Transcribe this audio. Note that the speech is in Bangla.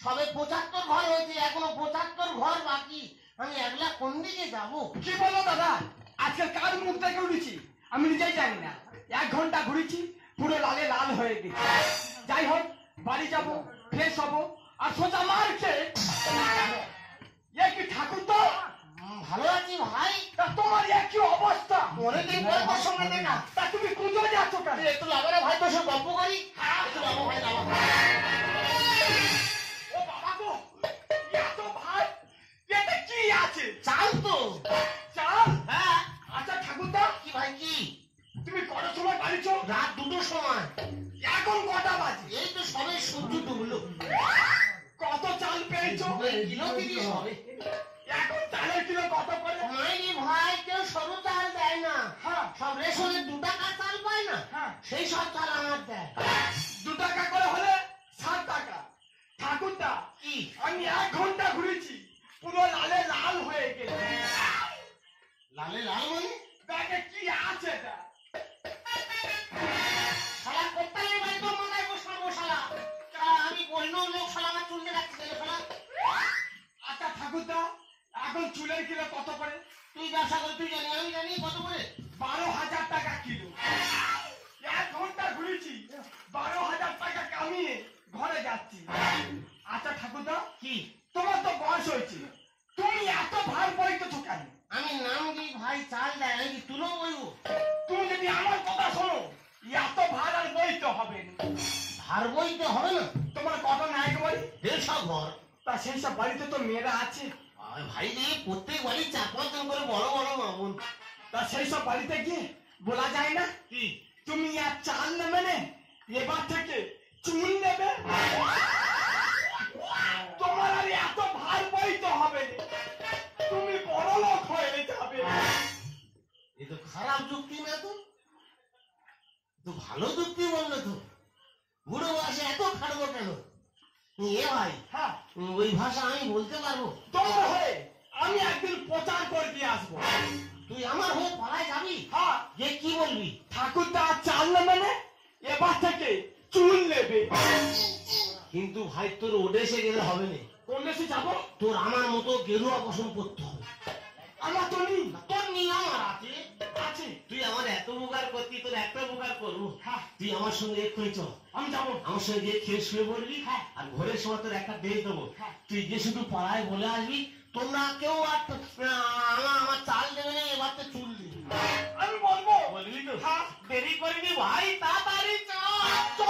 সবে ৭৫ ঘর হয়েছে, এখনো ৭৫ ঘর বাকি। আমি একলা কোন দিকে যাবো? কি বলো দাদা, আজকাল কার মুখ দেখে উঠেছি আমি নিজেই জানি না। ১ ঘন্টা ঘুরেছি, পুরো লালে লাল হয়ে গেছে। যাই হোক, বাড়ি যাবো, ফ্রেশ হবো, আর সোজা মার খেয়ে। এ কি ঠাকুর তো? ভালো আছি ভাই। তা তোমার কি অবস্থা? অনেকদিন পরে তোর সঙ্গে দেখা। তা তুমি পুজো যাচ্ছ কেন? একটু লাগারে ভাই, তোর সঙ্গে গল্প করি। একটু লাগো ভাই, লাগো। ও বাবা গো, এত ভাই, এতে কি আছে? চাল তো। চাল? হ্যাঁ। আচ্ছা ঠাকুরদা, কি ভাই কি? তুমি কটার সময় বাড়িছ? রাত 2টোর সময়। এখন কটা বাজে? এই তো সবে সূর্য ডুবলো। কত চাল পেয়েছো? কিলো 30 হবে। এখন চালের কিলো কত করে? মাইনি ভাই, কেউ সরু চাল দেয় না। হ্যাঁ। সব রেশনের 2 টাকা চাল পায় না, হ্যাঁ। সেই সব চাল আমার দেয়। 2 টাকা করে হলে 7 টাকা। ঠাকুরদা, কি? আমি 1 ঘন্টা ঘুরেছি, পুরো লালে লাল হয়ে গেছে। লালে লাল মানে? ব্যাগে কি আছে এটা? শালা কোত্তালের বাড়ি তো মাথায় বসাবো শালা। আমি বললো লোক শালা আমার চুলতে রাখছে শালা। আচ্ছা ঠাকুরদা, এখন চুলের কিলো কত করে? তুই ব্যবসা করে তুই জানি, আমি জানি কত করে? 12,000 টাকা কিলো। 1 ঘন্টা ঘুরেছি, 12,000 টাকা কামিয়ে ঘরে যাচ্ছি। আচ্ছা ঠাকুরদা, কি? তোমার তো বয়স হয়েছে, তুমি এত ভার বইতেছো কেন? আমি নাম দিই ভাই, চাল দেয়, আমি কি তুলো বইবো? তুমি যদি আমার কথা শোনো, এত ভার আর বইতে হবে না। ধার বইতে হবে না? তোমার কত নায়ক বাড়ি? 150 ঘর। তা সেই সব বাড়িতে তো মেয়েরা আছে। ভাই রে, প্রত্যেক বাড়ি 4-5 জন করে বড় বড় মামুন। তা সেই সব বাড়িতে গিয়ে বলা যায় না কি? তুমি আর চাল নেবে না, এবার থেকে চুল নেবে। তোমার আর এত ভার বইতে হবে না, তুমি বড় লোক হয়ে যাবে। এ তো খারাপ যুক্তি না, তো তো ভালো যুক্তি বললো তো। বুড়ো বয়সে এত খাটবো কেন? এ ভাই, হ্যাঁ, ওই ভাষা আমি বলতে পারবো? তোমার হয়ে আমি একদিন প্রচার করে দিয়ে আসবো। তুই আমার হয়ে পাড়ায় যাবি? হ্যাঁ। যে কি বলবি? ঠাকুরদা আর চাল নেবে না, এবার থেকে চুল নেবে। কিন্তু ভাই, তোর ওদেশে গেলে হবে না। কোন দেশে যাবো? তোর আমার মতো গেরুয়া পোষণ করতে হবে। আমার তো নেই। তোর নিয়ম আমার আছে। আছে। তুই আমার এত উপকার করতি, তোর একটা উপকার করবো। হ্যাঁ। তুই আমার সঙ্গে এক্ষুনি চল। আমি যাবো। আমার সঙ্গে গিয়ে খেয়ে শুয়ে পড়বি। হ্যাঁ। আর ঘরের সময় তোর একটা ডেট দেবো। হ্যাঁ। তুই যে শুধু পাড়ায় বলে আসবি, তোমরা কেউ আর আমার চাল দেবে না, এবার তো চুল দিবি। আমি বলবো। বলবি তো? হ্যাঁ। দেরি করিনি ভাই, তাড়াতাড়ি চল।